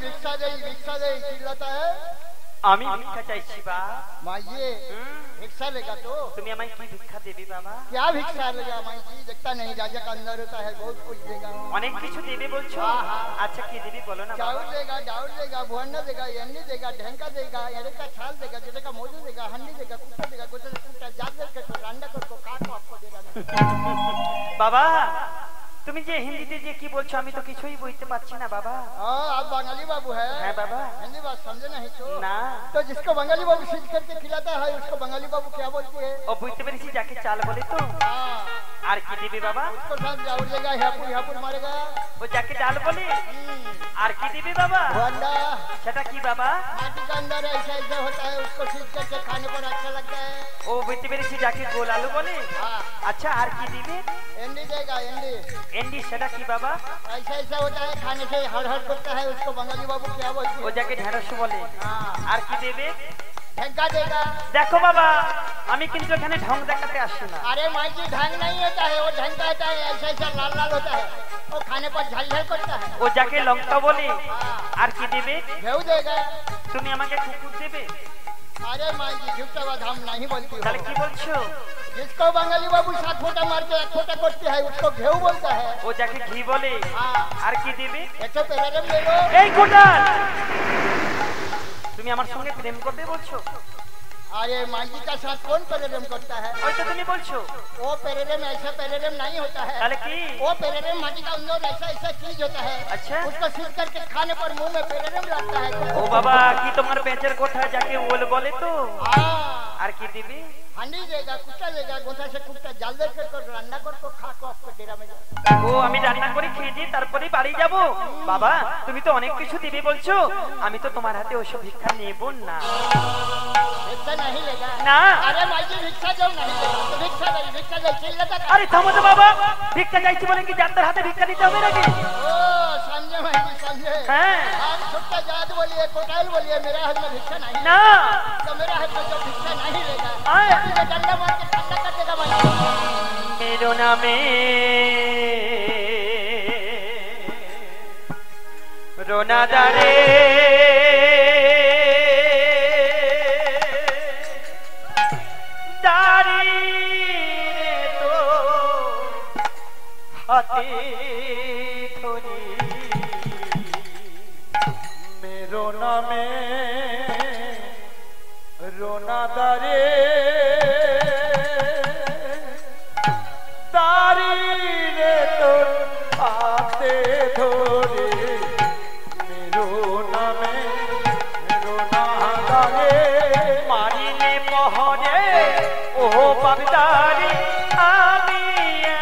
भिक्षा दे चिल्लाता है। আমি ভিক্ষা চাইছি বা माई जी भिक्षा लेगा तो তুমি আমায় কি ভিক্ষা দেবে বাবা? क्या भिक्षा लेगा माई जी? देखता नहीं राजा का अंदर होता है, बहुत कुछ देगा। অনেক কিছু দেবে বলছো? আচ্ছা কি দেবে বলো না? चावल देगा, दाल देगा, भुवना देगा, एंडी देगा, ढेंका देगा, एरे का छाल देगा, जेरे का मोजू देगा, हंडी देगा, कुत्ता देगा, गोटे कुत्ता जाग के तो रांडा को काट को आपको देगा। বাবা তুমি যে হিন্দিতে যে কি বলছো আমি তো কিছুই বুঝতে পারছি না বাবা। आप बंगाली बाबू है? হ্যাঁ বাবা। हिंदी बात समझे नहीं तो? না। तो जिसको बंगाली बाबू सीख करके खिलाता है उसको बंगाली बाबू क्या बोलते हैं? ও বুঝতে পেরেছি যাকে চাল বলে তো। আর কি দেবে বাবা? उसको साथ जाऊर देगा, हापुर मारेगा। ও যাকে ডাল বলে। আর কি দেবে বাবা? भुवना সেটা কি বাবা? माटी का अंदर ऐसा ऐसा होता है, उसको सीख करके खाने पर अच्छा लगता है। ও বুঝতে পেরেছি যাকে গোল আলু বলে। আচ্ছা আর কি দিবে? एंडी देगा, एंडी। এন্ডি সেটা কি বাবা? ऐसा ऐसा होता है, खाने से हर हर करता है, उसको बंगाली बाबू क्या बोलते ও हैं? যাকে ঢেঁড়স বলে। আর কি দেবে? ढंका देगा। দেখো বাবা আমি কিন্তু এখানে ঢং দেখাতে আসছি না। अरे माई जी ढंग नहीं होता है, वो ढंग होता है, ऐसा ऐसा लाल लाल होता है, वो खाने पर झलझल करता है। ও যাকে লঙ্কা বলে। আর কি দেবে? घेऊ देगा। তুমি আমাকে কুকুর দেবে। अरे माई जी झूठा बात हम नहीं बोलती हो। তাহলে কি বলছো? जिसको बंगाली बाबू 7 फोटा मार के 1 फोटा करते हैं उसको घेऊ बोलता है। ও যাকে ঘি বলে। আর কি দেবে? एक तो पेरेरम ले लो। এই কোটাল তুমি আমার সঙ্গে প্রেম করবে বলছো? अरे माई जी का साथ कौन पेरेरम करता है? ওই তো তুমি বলছো। वो पेरेरम ऐसा पेरेरम नहीं होता है। তাহলে কি? वो पेरेरम माटी का अंदर ऐसा ऐसा चीज होता है। अच्छा। उसको सीख करके खाने पर मुंह में पेरेरम लगता है। ও বাবা কি তোমার পেঁচের কথা যাকে ওল বলে তো। আর কি দিবি? हांडी देगा, कुत्ता देगा, गोथा से कुत्ता जाल दे कर रान्ना कर को खा को आपको डेरा में जाओ। ও আমি রান্না করে খেয়ে দিয়ে তারপরে বাড়ি যাব। বাবা তুমি তো অনেক কিছু দিবে বলছো, আমি তো তোমার হাতে ওসব ভিক্ষা নেব না। भिक्षा नहीं लेगा না। अरे माई जी भिक्षा दो नहीं देगा तो भिक्षा दे चिल्लाता का। আরে থামো তো বাবা, ভিক্ষা চাইছি বলে কি যাত্রার হাতে ভিক্ষা দিতে হবে নাকি? ओ समझे माई जी समझे। হ্যাঁ। आप छोटा जात बोलिए, कोटाल बोलिए, मेरा हाथ में भिक्षा नहीं। না। तो मेरा हाथ में जो भिक्षा नहीं लेगा আয়। तो डंडा मार के ठंडा कर देगा माई जी। मेरो नामे रोनादारे दारी तो हाथे थोड़ी मेरो नामे रोनादारे दारी रे तो हाथे थोड़ी मेरो नामे रोनादारे मारिले पहरे ও বাগদারি আমি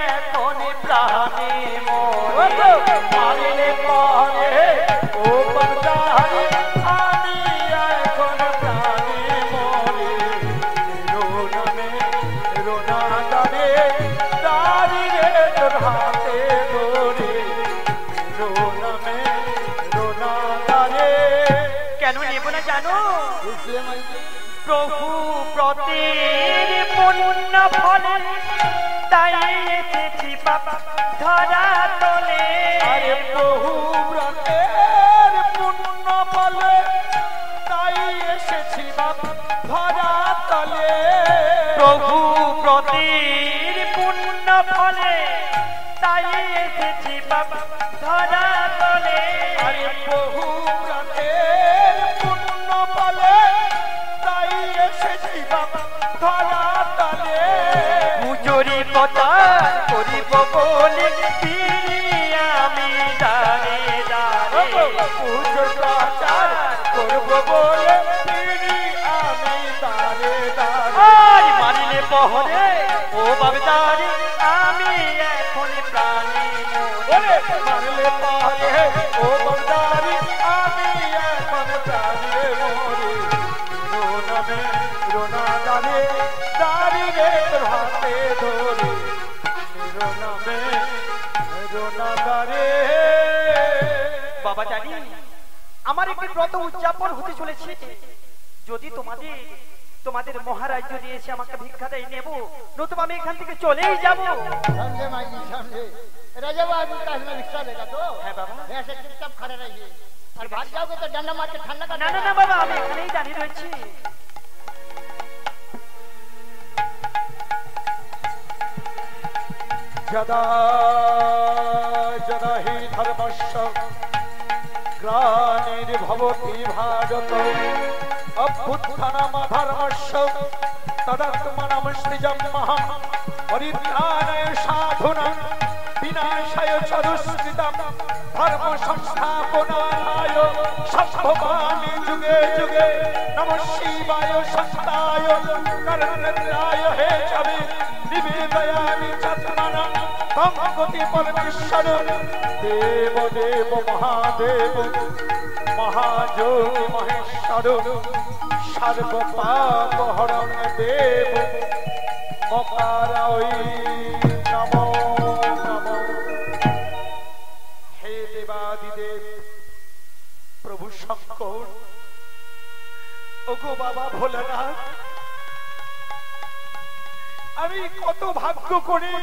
এখন প্রাণে মরে মারিলে পরে ও বাগদারি আমি এখন প্রাণে মরে রো নামে রোনা দারে দারি রে তোর হাতে ধরে রো নামে রোনা দারে কেন নেব না জানো? इसलिए माई जी প্রভু প্রতির পুণ্য ফলে তাই এসেছি বাবা ধরা তলে। আরে প্রভু ব্রতের পুণ্য ফলে তাই এসেছি বাবা ধরা তলে। প্রভু প্রতির পুণ্য ফলে তাই এসেছি বাবা ধরা তলে। আরে প্রভু ব্রতের পুণ্য ফলে তাই এসেছি বাবা ধরা তলে। মুজুরি কথা করিব বলে ফিরি আমি দাঁড়ে দাঁড়ে পুজোর প্রচার করব বলে ফিরি আমি দাঁড়ে দাঁড়ে। আর মারিলে পহরে ও বাগদারি আমি এখন প্রাণে ওরে মারলে পারে ও বাগদারি আমি এখন প্রাণে মরে। রোনামে রোনা দারে দারি রে তোর হাতে ধরে রোনামে রোনা দারে। বাবা জানি আমার একটি ব্রত উদযাপন হতে চলেছে, যদি তোমাদের মহারাজ যদি এসে আমাকে ভিক্ষা দেয় নেব, নতুবা আমি এখান থেকে চলেই যাব। समझे माई जी समझे। राजा बाबू का इसमें भिक्षा लेगा तो है बाबा। ऐसे चुपचाप खड़े रहिए। আর ভাগ যাওগে তো ডান্ডা মারকে ঠান্ডা কাটবে না না না বাবা, আমি এখানেই দাঁড়িয়ে রয়েছি। যদা যদা হি ধর্মস্য গ্লানির্ভবতি ভারত অভ্যুত্থানমধর্মস্য তদাত্মনমস্তিজমহং পরিত্রাণায় সাধুনাং বিনাশায় চ দুষ্কৃতং ধর্ম সংস্থাপনায় সম্ভবামি যুগে যুগে নমঃ শিবায় সত্তায় করণেন্দ্রায় হে চবে নিবেদয়ামি চাত্মনাং তং গতি পরমেশ্বর দেব দেব মহাদেব মহাযোগী মহেশ্বর সর্ব পাপ হরণ দেব মকারায় নমো নমো। হে দেবাদিদেব প্রভু শঙ্কর, ওগো বাবা ভোলানাথ, আমি কত ভাগ্য করে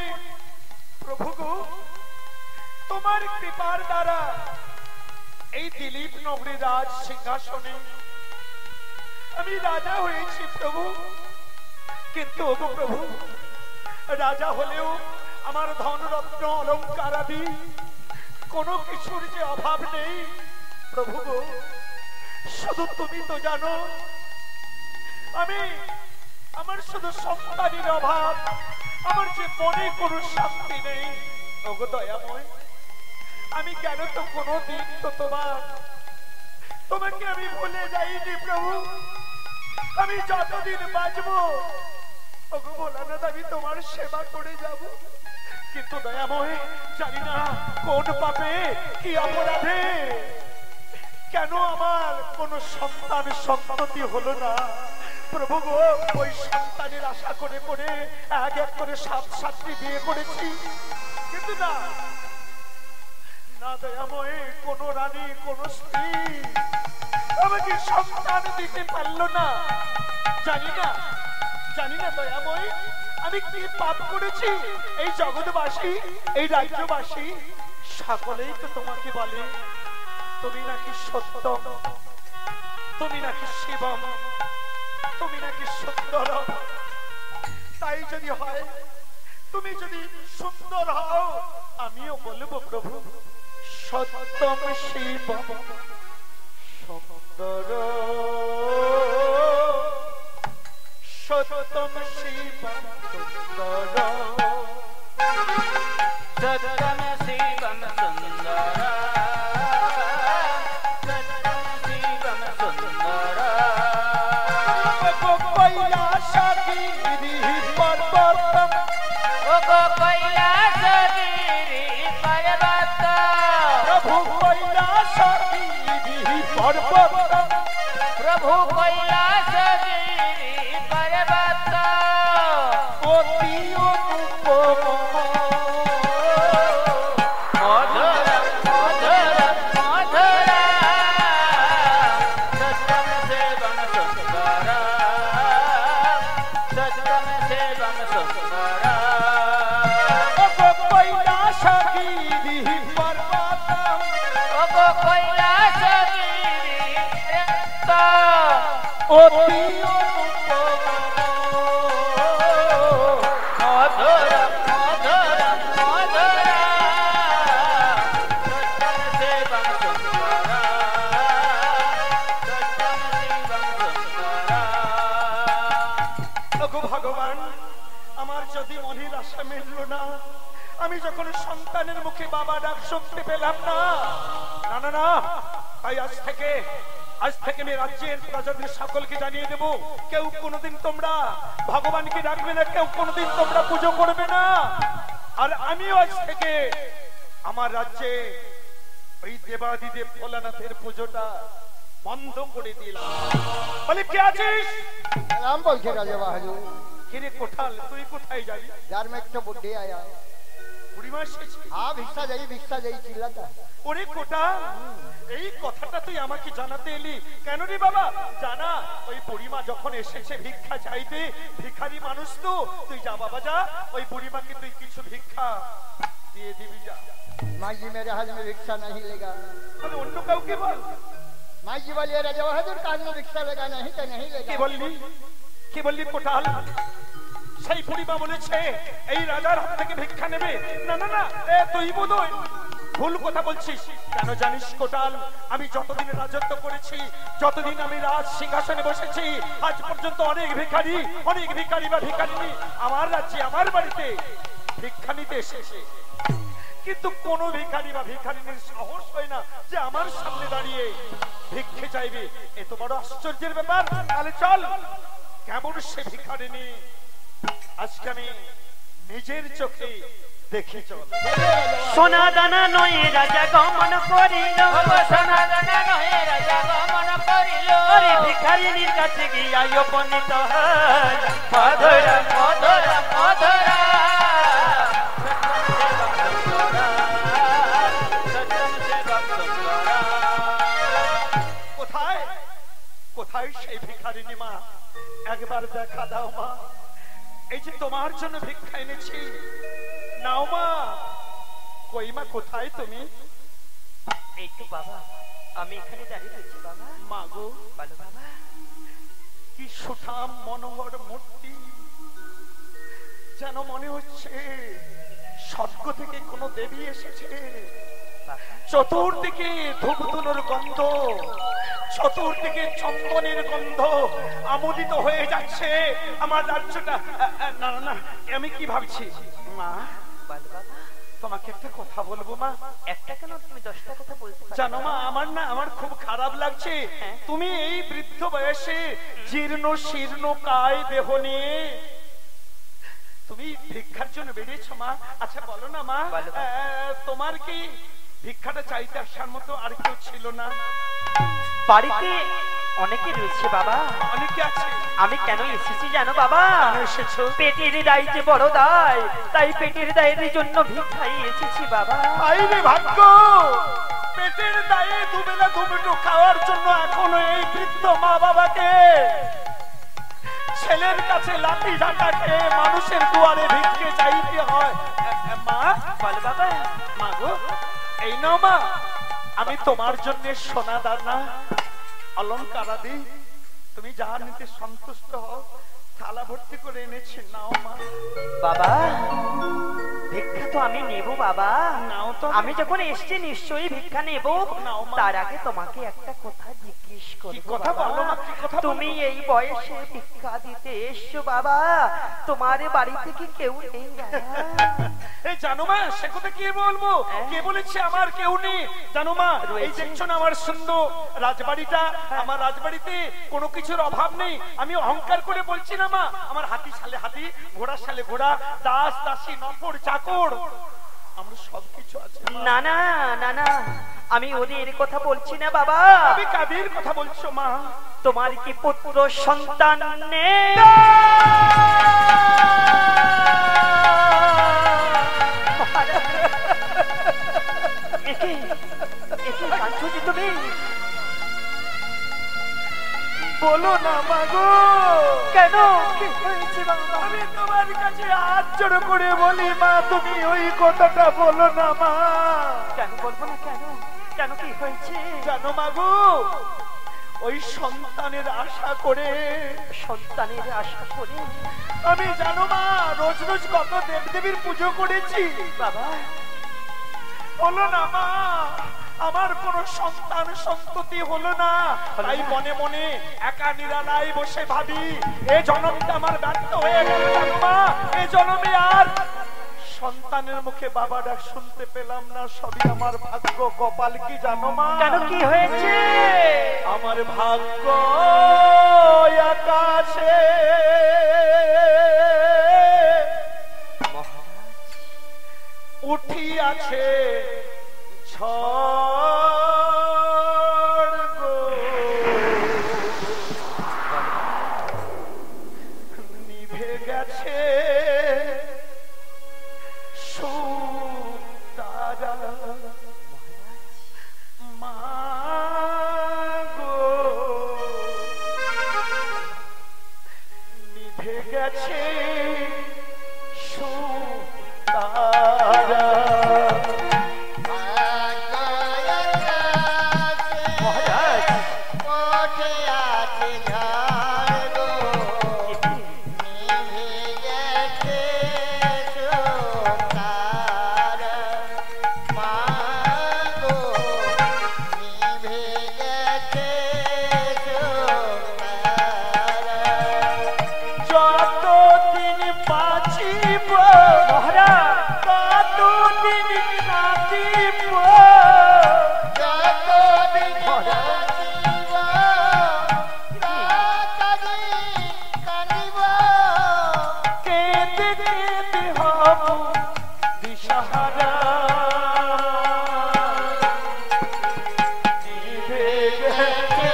প্রভু গো তোমার কৃপার দ্বারা এই দিলীপ নগরী রাজ সিংহাসনে আমি রাজা হয়েছি প্রভু। কিন্তু ওগো প্রভু, রাজা হলেও আমার ধন রত্ন অলঙ্কার আদি কোনো কিছুর যে অভাব নেই প্রভু গো। শুধু তুমি তো জানো আমি আমার শুধু সন্তানের অভাব, আমার যে মনে কোনো শান্তি নেই। ওগো দয়াময়, আমি কেন তো কোনোদিন তো তোমাকে আমি ভুলে যাইনি প্রভু। আমি যতদিন বাঁচবো ওগো ভোলানাথ আমি তোমার সেবা করে যাব। কিন্তু দয়াময়, জানি না কোন পাপে কি অপরাধে কেন আমার কোন সন্তান সন্ততি হলো না প্রভু গো। ওই সন্তানের আশা করে করে এক এক করে 7-7টি বিয়ে করেছি, কিন্তু না না দয়াময়, কোন রানী কোন স্ত্রী আমাকে সন্তান দিতে পারলো না। জানি না দয়াময়, আমি কি পাপ করেছি। এই জগৎবাসী, এই রাজ্যবাসী সকলেই তো তোমাকে বলে তুমি নাকি সত্যম, তুমি নাকি শিবম, তুমি নাকি সুন্দর। তাই যদি হয়, তুমি যদি সুন্দর হও, আমিও বলবো প্রভু সত্যম শিবম সুন্দর, সত্যম শিবম সুন্দর, সত্যম শিবম সুন্দর, সত্যম শিবম সুন্দর। কৈলাসগিরি পর্বতম, ওগো কৈলাসগিরি পর্বত, প্রভু কৈলাসগিরি পর্বতম, প্রভু কৈলাসগিরি পর্বত, অতি অনুপম মধুর মধুর মধুর, সত্যম শিবম সুন্দর, সত্যম শিবম সুন্দর। কৈলাসগিরি পর্বতম, ওগো কৈলাসগিরি অতি অনুপম মধুর মধুর মধুর, সত্যম শিবম সুন্দর, সত্যম শিবম সুন্দর। ওগো ভগবান, আমার যদি মনের আশা মিলল না, আমি যখন সন্তানের মুখে বাবা ডাক শুনতে পেলাম না, না না না, তাই আজ থেকে আমি রাজ্যের প্রজাদের সকলকে জানিয়ে দেব, কেউ কোনোদিন তোমরা ভগবানকে ডাকবে না, কেউ কোনোদিন তোমরা পুজো করবে না। আর আমিও আজ থেকে আমার রাজ্যে ওই দেবাদিদেব ভোলানাথের পুজোটা বন্ধ করে দিলাম। বলে কে আছিস? राम बोलते राजा बहादुर কিরে কোঠাল, তুই কোথায় যাবি? यार मैं तो बुढ़ी आया বুড়িমা এসেছে। हाँ भिक्षा जाई चिल्लाता ওরে কোটা, এই কথাটা তুই আমাকে জানাতে এলি কেন রে বাবা? জানা, ওই বুড়িমা যখন এসেছে ভিক্ষা চাইতে, ভিখারি মানুষ তো, তুই যা বাবা যা, ওই বুড়িমাকে তুই কিছু ভিক্ষা দিয়ে দিবি যা। माँ जी मेरे हाथ में रिक्शा नहीं लेगा। আরে অন্য কাউকে বল। माँ जी बोलिए राजा बहादुर का हाथ में रिक्शा लगा नहीं तो नहीं কি लेगा। বললি কোটাল? সেই পরিমা বলেছে এই রাজার হাত থেকে ভিক্ষা নেবে? না না না, তুই বোধহয় ভুল কথা বলছিস। কেন জানিস কোটাল, আমি যতদিন রাজত্ব করেছি, যতদিন আমি রাজ সিংহাসনে বসেছি, আজ পর্যন্ত অনেক ভিখারি বা ভিখারিনী আমার রাজ্যে আমার বাড়িতে ভিক্ষা নিতে এসেছে, কিন্তু কোন ভিখারি বা ভিখারিনীর সাহস হয় না যে আমার সামনে দাঁড়িয়ে ভিক্ষে চাইবে। এত বড় আশ্চর্যের ব্যাপার। তাহলে চল, কেমন সে ভিখারিনী আজকে আমি নিজের চোখে দেখে চল। সোনা দানা নয় রাজা গমন করিল, সোনা দানা নহে রাজা গমন করিল, আরে ভিখারিনীর কাছে গিয়া উপনীত হল। মধুরা মধুরা মধুরা কোথায় কোথায় সেই ভিখারিনী মা? একবার দেখা দাও মা, এই যে তোমার জন্য ভিক্ষা এনেছি, নাও মা। কই মা, কোথায় তুমি? এই তো বাবা, আমি এখানে দাঁড়িয়ে রয়েছি বাবা। মা গো, বলো বাবা। কি সুঠাম মনোহর মূর্তি, যেন মনে হচ্ছে স্বর্গ থেকে কোনো দেবী এসেছে। চতুর্দিকে ধূপধুনোর গন্ধ, চতুর্দিকে চন্দনের গন্ধ আমোদিত হয়ে যাচ্ছে আমার রাজ্যটা। না না না, আমি কি ভাবছি মা, বলো বাবা। তোমাকে একটা কথা বলবো মা। একটা কেন, তুমি 10টা কথা বলতে পারো। জানো মা, আমার খুব খারাপ লাগছে। তুমি এই বৃদ্ধ বয়সে জীর্ণ শীর্ণ কায় দেহ নিয়ে তুমি ভিক্ষার জন্য বেরিয়েছো মা। আচ্ছা বলো না মা, তোমার কি ভিক্ষাটা চাইতে আসার মতো আর কেউ ছিল না? বাড়িতে অনেকে রয়েছে বাবা। অনেকে আছে। আমি কেন এসেছি জানো বাবা? এসেছো? পেটের দায় যে বড় দায়, তাই পেটের দায়ের জন্য ভিক্ষাই এসেছি বাবা। আইরে ভাগ্য, পেটের দায়ে দুবেলা দুমুঠো খাওয়ার জন্য এখনো এই বৃদ্ধ মা বাবাকে ছেলের কাছে লাঠি ঝাঁটা খেয়ে মানুষের দুয়ারে ভিক্ষে চাইতে হয়। মা বল বাবা। মা গো, এই নাও মা, আমি তোমার জন্য সোনা দানা অলংকার আদি তুমি যা নিতে সন্তুষ্ট হও থালা ভর্তি করে এনেছি, নাও মা। বাবা ভিক্ষা তো আমি নেব বাবা। নাও তো। আমি যখন এসছি নিশ্চয়ই ভিক্ষা নেব। নাও মা। তার আগে তোমাকে একটা কথা জিজ্ঞেস করব। কি কথা বলো মা, কি কথা বলো? তুমি এই বয়সে ভিক্ষা দিতে এসছো বাবা, তোমার বাড়িতে কি কেউ নেই বাবা? এই জানো মা, সে কথা কি বলবো, কে বলেছে আমার কেউ নেই? জানো মা, এই দেখছো না আমার সুন্দর রাজবাড়িটা, আমার রাজবাড়িতে কোনো কিছুর অভাব নেই। আমি অহংকার করে বলছি না মা, আমার হাতি সালে হাতি, ঘোড়া সালে ঘোড়া, দাস দাসী নফর চাকর, আমরা সবকিছু আছে। না না না না, আমি ওদের কথা বলছি না বাবা। আমি কাদের কথা বলছো মা? তোমার কি পুত্র সন্তান নেই? একে একে কাঁদছো যে তুমি? বলো না মা গো। কেন, কি হয়েছে বাবা? আমি তোমার কাছে হাত জোড় করে বলি মা, তুমি ওই কথাটা বলো না মা। কেন বলবো না? কেন কেন, কি হয়েছে? জানো মা গো, ওই সন্তানের আশা করে, সন্তানের আশা করে আমি জানো মা রোজ রোজ কত দেবদেবীর পুজো করেছি বাবা। হলো না মা, আমার কোন সন্তান সন্ততি হলো না। তাই মনে মনে একা নিরালায় বসে ভাবি, এ জন্মটা আমার ব্যর্থ হয়ে গেল জানো মা। এ জন্মে আর সন্তানের মুখে বাবা ডাক শুনতে পেলাম না। সবই আমার ভাগ্য কপাল, কি জানো মা? কেন, কি হয়েছে? আমার ভাগ্য আকাশে উঠিয়াছে ঝড় গো, নিভে গেছে সুতারা মা গো। ওঠে আছে ঝড় গো নিভে গেছে তারা মা গো নিভে গেছে তারা যতদিন বাঁচিব মহারাজ ততদিন কাঁদিব যতদিন বাঁচিব ততদিন কাঁদিব কেঁদে কেঁদে হব দিশাহারা নিভে গেছে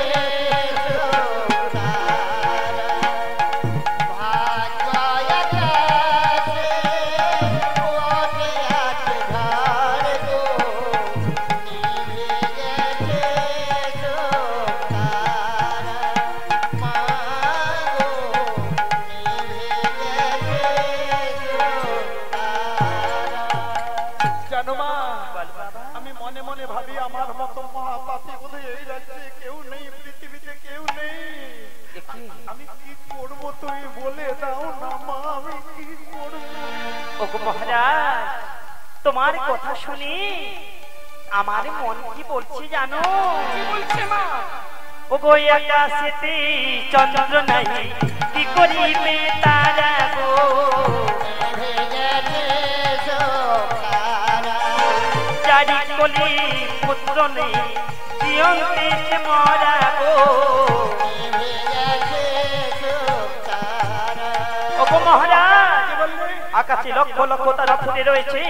জানো মা আমি মনে মনে ভাবি আমার মতো মহাপাপী বোধহয় এই রাজ্যে কেউ নেই, পৃথিবীতে কেউ নেই। আমি কি করবো তুমি বলে দাও না মা, আমি কি করবো? ওগো মহারাজ তোমার কথা শুনি আমার মন কি বলছে জানো? কি বলছে মা? ওগো আকাশেতে চন্দ্র নাই কি করিবে তারা গো চারি কলি পুত্র নেই জিয়ন্তে সে মরা গো ওগো মহারাজ কি বললে? আকাশে লক্ষ লক্ষ তারা ফুটে রয়েছে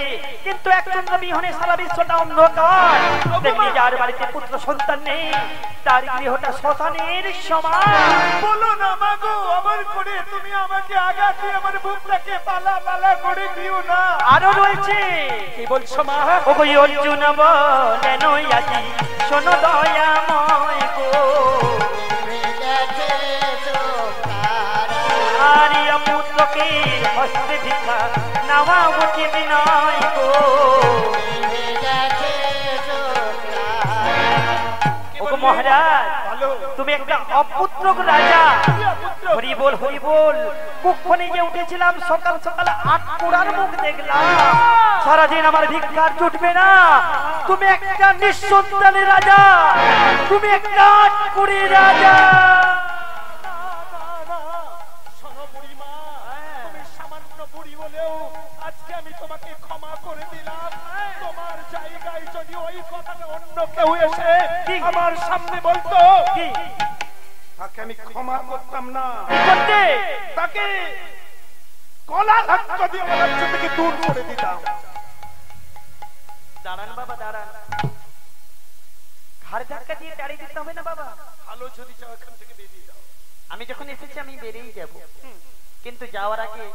কিন্তু এক চন্দ্র বিহনে সারা বিশ্বটা অন্ধকার। দেখি যার বাড়িতে পুত্র সন্তান নেই তার গৃহটা শ্মশানের সমান। বলো না মা গো, আবার করে তুমি আমাকে আঘাত দিয়ে আমার বুকটাকে পালা পালা করে দিও না। আরো রয়েছে কি বলছো মা? ওগো অর্জুন বলেন আজি শোনো দয়াময় গো আরিয়া পুত্রকে হস্তে ভিক্ষা নেওয়া উচিত নয় গো ওগো মহারাজ ভালো তুমি একটা অপুত্র রাজা। হরি বল হরি বল। কুক্ষণে যে উঠেছিলাম সকাল সকাল ৮ কোড়ার মুখ দেখলাম, সারাদিন আমার ভিক্ষার জুটবে না। তুমি একটা নিঃসন্তানের রাজা, তুমি একটা ৮ কোড়ি রাজা। শোনো বুড়িমা, তুমি সামান্য বুড়ি হলেও আজকে আমি তোমাকে ক্ষমা করে দিলাম। তোমার জায়গায় যদি ওই কথাটা অন্য কেউ এসে কি? আমার সামনে বলতো, কি তাকে আমি ক্ষমা করতাম না। কি করতে? তাকে কলা ধাক্কা দিয়ে আমার রাজ্য থেকে দূর করে দিতাম। দাঁড়ান বাবা দাঁড়ান, ঘাড় ধাক্কা দিয়ে তাড়িয়ে দিতে হবে না বাবা। ভালো যদি চাও এখান থেকে বেরিয়ে যাও। আমি যখন এসেছি আমি বেরিয়ে যাব, কিন্তু যাওয়ার আগে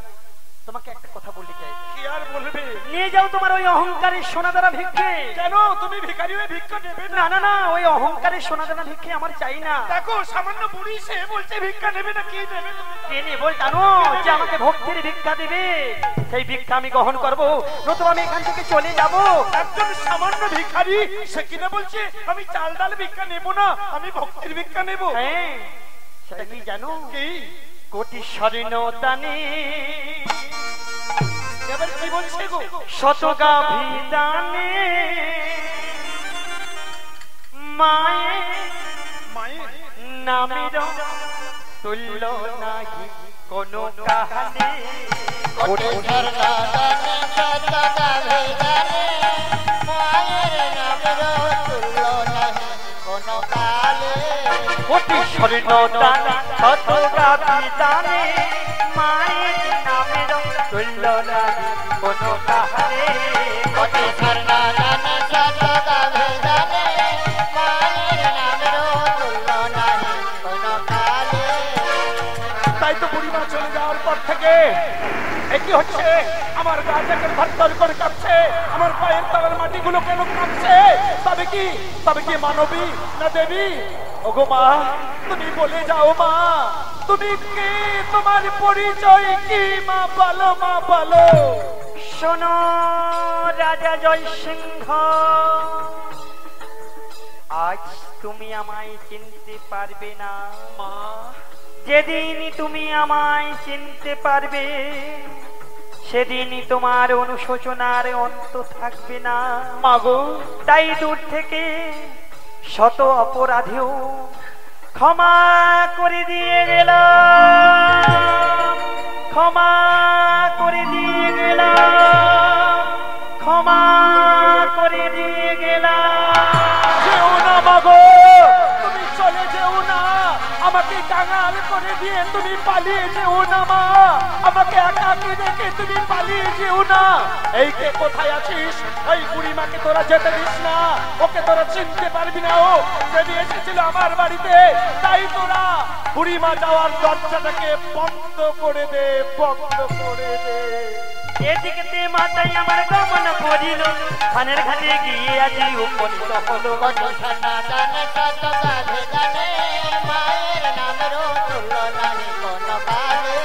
তোমাকে একটা কথা বলতে চাই। কি আর বলবে? নিয়ে যাও তোমার ওই অহংকারের সোনাদানা ভিক্ষে। কেন তুমি ভিখারি হয়ে ভিক্ষা নেবে না? না না না, ওই অহংকারের সোনাদানা ভিক্ষে আমার চাই না। দেখো সামান্য বুড়ি সে বলছে ভিক্ষা নেবে না, কি নেবে তুমি? কে নেবো জানো? যে আমাকে ভক্তির ভিক্ষা দেবে সেই ভিক্ষা আমি গ্রহণ করবো, নতুবা আমি এখান থেকে চলে যাব। একজন সামান্য ভিখারি সে কিনা বলছে আমি চাল ডাল ভিক্ষা নেব না, আমি ভক্তির ভিক্ষা নেব। হ্যাঁ, সেটা কি জানো? কি? কোটি স্বর্ণ দানে এবার কি বলছে গো? শত গাভী দানে মায়ে মায়ের নামের তুল্য নাহি কোনো কাহানে। কোটি ঝরনা দানে শত গাভী দানে মায়ের নামের তুল্য নাহি কোনো কালে। কোটি স্বর্ণ দানে শত গাভী দানে মায়ের নামের তুল্য নাহি কোনো কাহানে। কোটি ঝরনা দানে শত গাভী দানে মায়ের নামের তুল্য নাহি কোনো কালে। তাই তো বুড়িমা চলে যাওয়ার পর থেকে একই হচ্ছে, আমার গা থেকে ধর করে কাঁপছে, আমার পায়ের তলার মাটিগুলো কেন কাঁপছে? তবে কি মানবী না দেবী? ওগো মা, তুমি বলে যাও মা, তুমি কে? তোমার পরিচয় কি মা? বলো মা বলো। শোনো রাজা জয় সিংহ, আজ তুমি আমায় চিনতে পারবে না। মা যেদিন তুমি আমায় চিনতে পারবে সেদিনই তোমার অনুশোচনার অন্ত থাকবে না। মাগো তাই দূর থেকে শত অপরাধেও ক্ষমা করে দিয়ে গেলাম, ক্ষমা করে দিয়ে গেলাম, ক্ষমা করে দিয়ে গেলাম। যেও না মাগো, তুমি চলে যেও না, আমাকে কাঙাল করে দিয়ে তুমি পালিয়ে যেও না মা, আমাকে একাকী রেখে তুমি পালিয়ে যেও না। এই কে কোথায় আছিস? এই বুড়িমাকে তোরা যেতে দিস না, ওকে তোরা চিনতে পারবি না। ও যদি এসেছিল আমার বাড়িতে, তাই তোরা বুড়িমা যাওয়ার দরজাটাকে বন্ধ করে দে, বন্ধ করে দে। এদিকে মাথায় আমার গমন করিল, খানের ঘাটে গিয়ে আজি উপনীত হলো। কত সনাতনে শত গাধে গানে, মায়ের নামেরও তুল্য নাহি কোন কালে।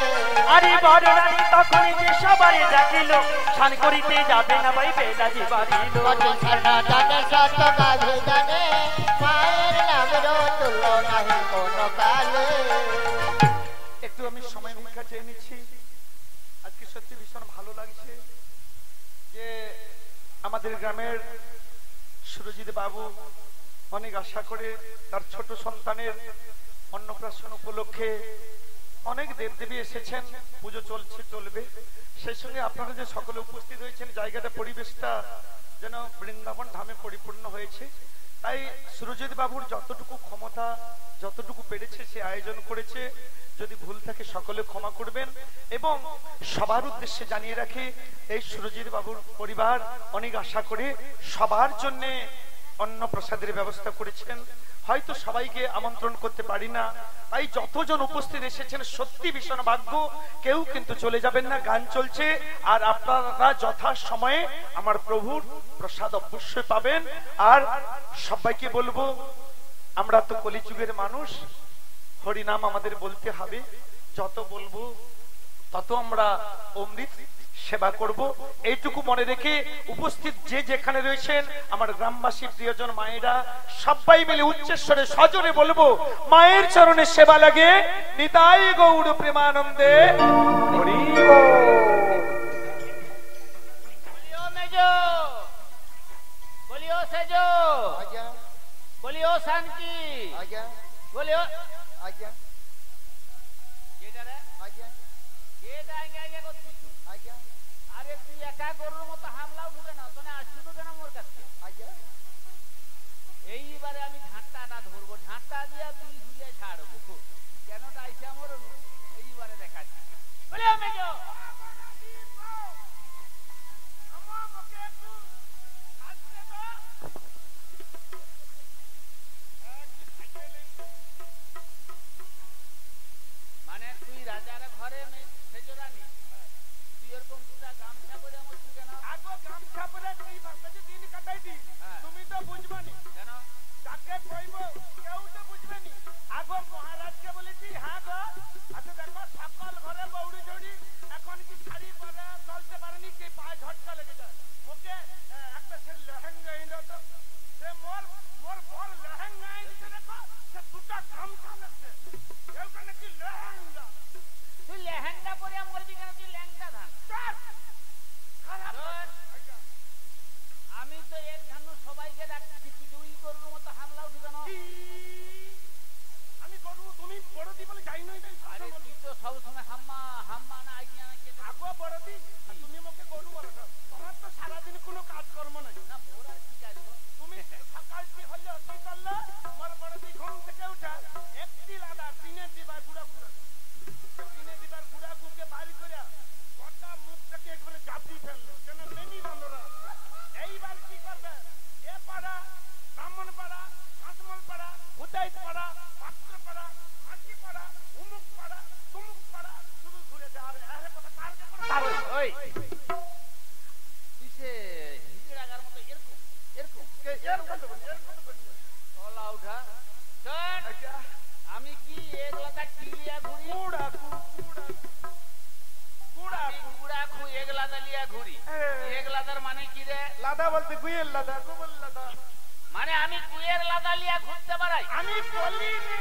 আরে বড় রানী তখন যে সবাই ডাকিল, স্নান করিতে যাবে না ভাই বেলাজি বাড়িল। কত সনাতনে শত গাধে গানে, মায়ের নামেরও তুল্য নাহি কোন কালে। একটু আমি সময় ভিক্ষা চেয়ে নিচ্ছি। আজকে সত্যি ভীষণ ভালো লাগছে যে আমাদের গ্রামের সুরজিৎ বাবু অনেক আশা করে তার ছোট সন্তানের অন্নপ্রাশন উপলক্ষে অনেক দেবদেবী এসেছেন, পুজো চলছে চলবে, সেই সঙ্গে আপনারা যে সকলে উপস্থিত হয়েছেন, জায়গাটা পরিবেশটা যেন বৃন্দাবন ধামে পরিপূর্ণ হয়েছে। তাই সুরজিৎ বাবুর যতটুকু ক্ষমতা, যতটুকু পেরেছে সে আয়োজন করেছে। যদি ভুল থাকে সকলে ক্ষমা করবেন। এবং সবার উদ্দেশ্যে জানিয়ে রাখি, এই সুরজিৎ বাবুর পরিবার অনেক আশা করে সবার জন্য অন্ন প্রসাদের ব্যবস্থা করেছেন। হয়তো সবাইকে আমন্ত্রণ করতে পারি না, তাই যতজন উপস্থিত এসেছেন সত্যি ভীষণ ভাগ্য। কেউ কিন্তু চলে যাবেন না, গান চলছে, আর আপনারা যথা সময়ে আমার প্রভুর প্রসাদ অবশ্যই পাবেন। আর সবাইকে বলবো, আমরা তো কলিযুগের মানুষ, হরিনাম আমাদের বলতে হবে, যত বলবো তত আমরা অমৃত সেবা করব। এইটুকু মনে রেখে উপস্থিত যে যেখানে রয়েছেন আমার গ্রামবাসী প্রিয়জন মায়েরা সবাই মিলে উচ্চস্বরে সজোরে বলবো, মায়ের চরণে সেবা লাগে, নিতাই গৌর প্রেমানন্দে হরি বল। বলিও মেজো, বলিও সেজো, আজ্ঞা বলিও শান্তি, আজ্ঞা বলিও আজ্ঞা যেটা রে আজ্ঞা এটা আগে আগে করছিস তুই। আজ্ঞা আরে তুই একা গরুর মতো হামলাও ঢুকে না, তোনে আসছিল কেন মোর কাছে? আজ্ঞা এইবারে আমি ঝাঁটটা ধরবো, ঝাঁটটা দিয়া তুই ঝুলে ছাড়বো। কেন তাইছে আমার এইবারে দেখাচ্ছি। বলিও মেজো, মানে তুই রাজার ঘরে সেজো রানী, তুই এরকম দুটা গামছা পরে আমার তুই কেন? আগো গামছা পরে এই বাচ্চাকে দিন কাটাইতি, তুমি তো বুঝবানি, কেন যাকে কইব কেউ তো বুঝবেনি। আগো মহারাজকে বলেছি, হ্যাঁ গো, আচ্ছা দেখো সকল ঘরে বৌড়ি জড়ি এখন কি শাড়ি পরে চলতে পারেনি, কি পায়ে ঝটকা লেগে যায়। ওকে একটা সে লেহেঙ্গা এনে তো, সে মোর মোর বর লেহেঙ্গা এনে দেখো, সে দুটা গামছা লাগছে, কেউ নাকি লেহেঙ্গা। তুই লেহেঙ্গা পরে মরবি কেন? তুই ল্যাংটা ধান। খারাপ আমি তো এক ধানু সবাইকে ডাকছি, তুই দুই গরুর মতো হামলা উঠবে না। আমি করবো, তুমি বড়দি বলে যাই নই নাই। আরে তুই তো সবসময় হাম্মা হাম্মা না আইয়া না কেটে আগো বড়দি, আর তুমি মোকে গরু বলো, তোমার তো সারাদিন কোনো কাজকর্ম নাই। না মোর আর কি কাজ গো? তুমি সকালটি হলে অতি করলে, মোর বড়দি ঘুম থেকে উঠা একটি লাদা তিনে দিবার গুড়া গুড়া, তিনে দিবার গুড়া গুকে বাড়ি করে গোটা মুখটাকে একবারে জাপি ফেললো, যেন মেনি বান্দরা। এইবার কি করবে? এ পাড়া, ব্রাহ্মণ পাড়া, কাঁচমল পাড়া, উদয় পাড়া, পাত্র পাড়া, হাঁটি পাড়া, উমুক পাড়া, তুমুক পাড়া, শুধু ঘুরে যাবে। আরে কথা কারকে করে ওই তুই সে হিজড়াগার মতো এরকম এরকম এরকম তো বলি, এরকম তো বলি। তলা উঠা শোন, আচ্ছা, আমি কি এগলাটা টিলিয়া ঘুরি? কুড়া কুড়া কুড়া আমি গুড়া খু এগলাদা লিয়া ঘুরি। এগলাদার মানে কি রে? লাদা বলতে গুয়েল লাদা, গোবল লাদা। মানে আমি কুয়ের লাদা লিয়া ঘুরতে পারাই? আমি বলিনি।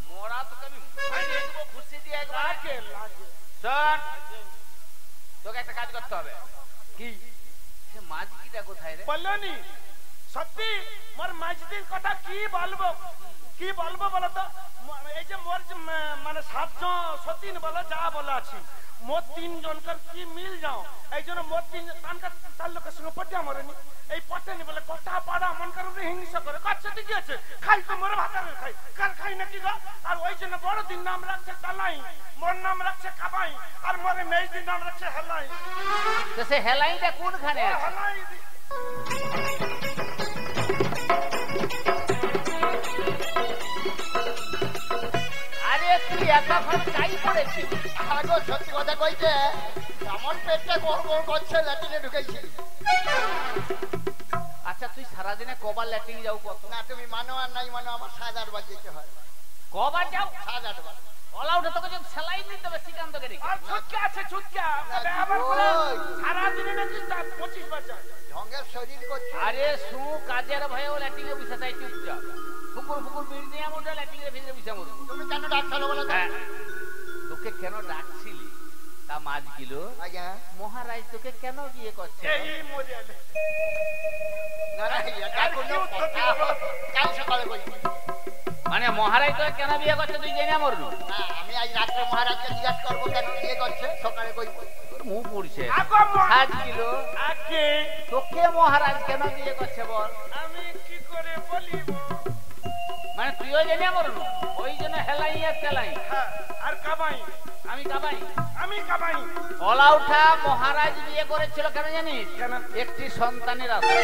মোরা তোকে আমি মাইরে দেবো খুশি দিয়ে একবার। লাগে লাগে। শোন, তোকে একটা কাজ করতে হবে। কি? সে মাঝকিটা কোথায় রে? বলনি সত্যি মোর মাঝদির কথা কি বলবো, কি বলবো বলো তো? এই যে মোর মানে 7 জন সতীন বলো যা বলা আছে, মোর 3 জনকার কি মিল যাও, এই জন্য মোর 3 তানকার তার লোকের সঙ্গে পটে মরেনি, এই পটেনি বলে কথা পাড়া মন করে হিংসা করে। কাছে ঠিকই আছে, খাই তো মোর ভাতারে খাই, কার খাই নাকি গো? আর ওই জন্য বড় দিন নাম রাখছে কালাই, মোর নাম রাখছে কাবাই, আর মোরে মেজদির নাম রাখছে হেলাই। তো সে হেলাইটা কোনখানে আছে? হেলাই আরে তুই এতক্ষণ চাই পড়েছিস? আগো সত্যি কথা কইতে এমন পেটটা গড় গড় করছে ল্যাটিনে ঢুকেছি। আচ্ছা তুই সারাদিনে কবার ল্যাট্রিন যাও কত? না তুমি মানো আর নাই মানো আমার 7-8 বার যেতে হয়। কবার যাও? 7-8 বার। ওলা উঠে তোকে যদি সেলাই নিতে হবে শ্রীকান্তকে রেখে। আর ছুটকা আছে ছুটকা, তবে আবার করে সারা দিনে নাকি 25 বার যায়। ঢঙ্গের শরীর করছে। আরে শু কাজের ভয়েও ল্যাট্রিনে বসে তাই চুপচাপ ফুকুর ফুকুর বিড় নিয়ে আমরা ল্যাট্রিনের ভিতরে বসে মরবো। তুমি কেন ডাকছো বলো তো? হ্যাঁ, তোকে কেন ডাকছিলি তা মাঝ কিলো। আজ্ঞা মহারাজ তোকে কেন বিয়ে করছে? এই মরে আলে না না এটা কোনো কথা কাল সকালে কইছি। মানে মহারাজ তোকে কেন বিয়ে করছে তুই জেনে মরলু? না আমি আজ রাত্রে মহারাজকে জিজ্ঞাসা করবো কেন বিয়ে করছে, সকালে কইব। তোর মুখ পড়ছে। আগো সাত কিলো আগে তোকে মহারাজ কেন বিয়ে করছে বল? আমি কি করে বলিব? মানে তুইও জেনে মরলু, ওই জন্য হেলাই আর তেলাই। হ্যাঁ, আর কাবাই আমি কাবাই। আমি কাবাই। ওলা উঠা মহারাজ বিয়ে করেছিল কেন জানিস? কেন? একটি সন্তানের আশা।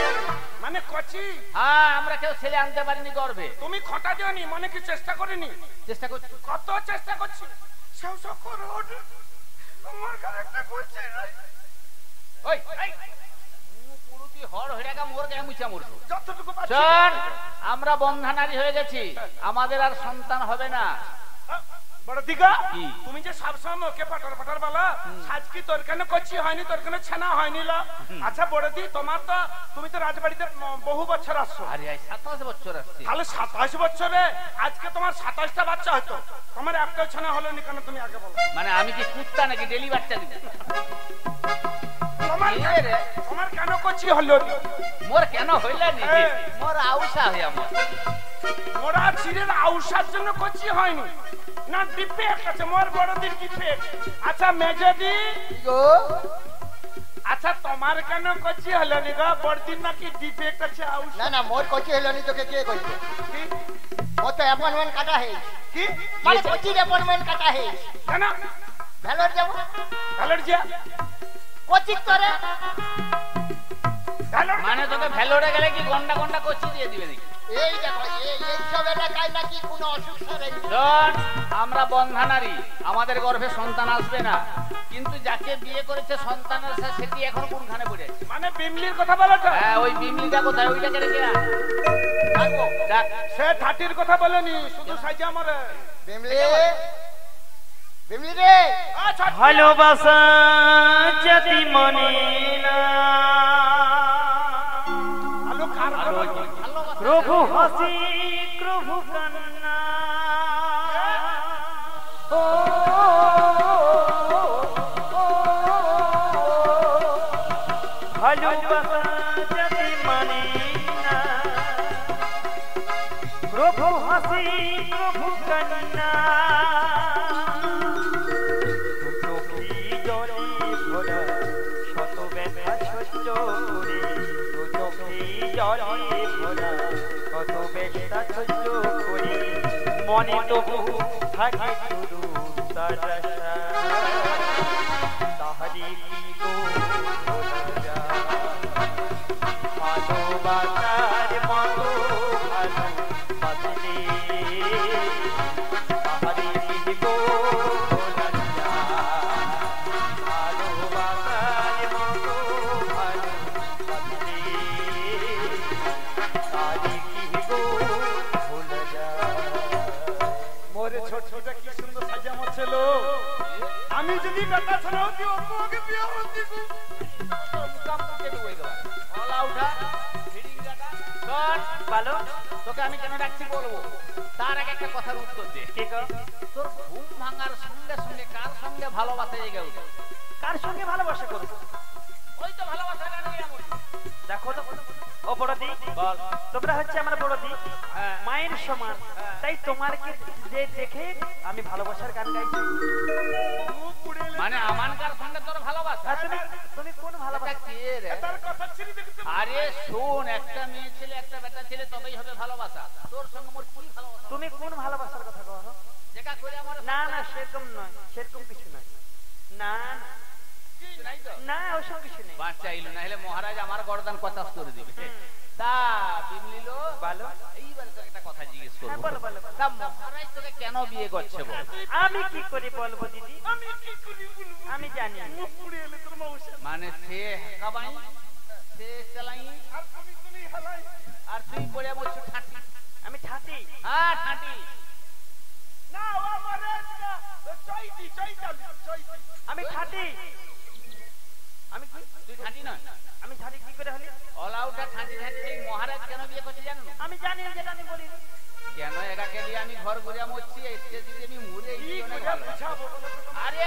মানে কচি হ্যাঁ, আমরা কেউ ছেলে আনতে পারিনি গর্ভে। তুমি খটা দিওনি, মনে কি চেষ্টা করিনি? চেষ্টা করছি। কত চেষ্টা করছি, সেও সকর রোড আমার কাছে একটা কইছে। ওই পুরুতি হর হইরাগা মোর গায়ে মুছা মরছো। যতটুকু পাচ্ছি। শোন, আমরা বন্ধানারী হয়ে গেছি, আমাদের আর সন্তান হবে না। বড় দিগা কি? তুমি যে সবসময় ওকে পাটার পাটার বলা, আজ কি তোর কেন কচি হয়নি, তোর কেন ছানা হয়নি? আচ্ছা বড় দি, তোমার তো তুমি তো রাজবাড়িতে বহু বছর আসছো। আরে 27 বছর আসছে। তাহলে 27 বছরে আজকে তোমার 27টা বাচ্চা হতো, তোমার একটাও ছানা হলো নি কেন? তুমি আগে বলো। মানে আমি কি কুত্তা নাকি ডেলি বাচ্চা দিব? তোমার কেন কচি হলো? মোর কেন হইলা নি? হ্যাঁ। মোর আউসা হই আমার। মোরা চিরের আউসার জন্য কচি হয়নি না, ডিফেক্ট আছে মোর বড় দিন ডিফেক্ট। আচ্ছা মেজদি গো আচ্ছা তোমার কেন কচি হলো নি গো? বড় দিন নাকি ডিফেক্ট আছে আউস? না না মোর কচি হলোনি, তোকে কে কইছে? কি মোর তো অ্যাপয়েন্টমেন্ট কাটা হে। কি মানে কচির অ্যাপয়েন্টমেন্ট কাটা হে। কেন? ভেলোর যাব অ্যালার্জিয়া কচির তোরে। মানে তোকে ভেলোরে গেলে কি গন্ডা গন্ডা কচি দিয়ে দিবে নাকি? এই দেখো এই সব এলাকায় নাকি কোনো অসুখ সারে। শোন, আমরা বন্ধানারী, আমাদের গর্ভে সন্তান আসবে না, কিন্তু যাকে বিয়ে করেছে সন্তান আসে সেটি এখন কোনখানে পড়ে আছে? মানে বিমলির কথা বলো তো? হ্যাঁ, ওই বিমলিটা কোথায়? ওইটাকে রেখে আন। থাকবো ডাক। সে 30-র কথা বলেনি, শুধু সাইজে আমার বিমলি বিমলি রে। ভালোবাসা জাতি মানে না, আলো কার আলো বলো? কি? প্রভু হাসি প্রভু কান্না। ও ভালোবাসা জাতি মানে না, প্রভু হাসি প্রভু কান্না। চোখি জলে ভরা শত ব্যথা সহ্য করে, চোখি জলে ভরা কত ব্যথা সহ্য করে, মনে তবু থাকে শুধু তার আশা। তাহারি কি গো ভোলা যায়, ভালোবাসার মতো ভালোবাসলে তাহারি কি গো ভোলা যায়, ভালোবাসার মতো ভালোবাসলে তাহারি কি গো ভোলা যায়। মোরে ছোট ছোট কি সুন্দর সাজা আমার ছিল। আমি যদি বেটা ছাড়া হতি ওকে বিয়ে হতি গো। কাম করতে দেবো একেবারে। ওলা উঠা, ফিরিং কাটা। শোন, বলো তোকে আমি কেন ডাকছি বলবো, তার আগে একটা কথার উত্তর দে। কে গো? তোর ঘুম ভাঙার সঙ্গে সঙ্গে কার সঙ্গে ভালোবাসা জেগে উঠে? কার সঙ্গে ভালোবাসা করবো? ওই তো ভালোবাসা গান গেয়ে আমার। দেখো তো ও বড়দি, বল। তোমরা হচ্ছে আমার বড়দি, হ্যাঁ। মায়ের সমান, তাই তোমারকে যে দেখে আমি ভালোবাসার গান গাইছি। মানে আমানকার সঙ্গে তোর ভালোবাসা? আর তুমি তুমি কোন এটা ভালোবাসা? কে রে? আরে শোন, একটা মেয়ে ছেলে একটা বেটা ছেলে তবেই হবে ভালোবাসা। তোর সঙ্গে মোর কি ভালোবাসা? তুমি কোন ভালোবাসার কথা কहो? যেটা করে আমার না না সেরকম নয়, সেরকম কিছু নয়। না না, কিছু নাই তো। না ওসব কিছু নেই। বাচ্চা ইলো না হলে মহারাজ আমার গর্দান 50 করে দিবে। তা বিমলিলো বলো। এইবার তোকে একটা কথা জিজ্ঞেস হ্যাঁ, করব। বলো বলো বলো। তা মহারাজ তোকে কেন বিয়ে করছে বল? আমি কি করে বলবো দিদি? আমি জানি। মানে সে কাবাই, সে চালাই, আর তুই পড়ে মরছ ঠাটি। আমি ঠাটি। হ্যাঁ ঠাটি। আমি ঠাটি। আমি কি? তুই ঠাটি নয়। আমি ঠাটি কি করে হলি? অল আউটটা ঠাটি ঠাটি। এই মহারাজ কেন বিয়ে করছে জানো না? আমি জানি না, যেটা আমি বলি। কেন এটাকে নিয়ে আমি ঘর ঘুরে মরছি, এসে যদি আমি মরে এই অনেক ভালো। আরে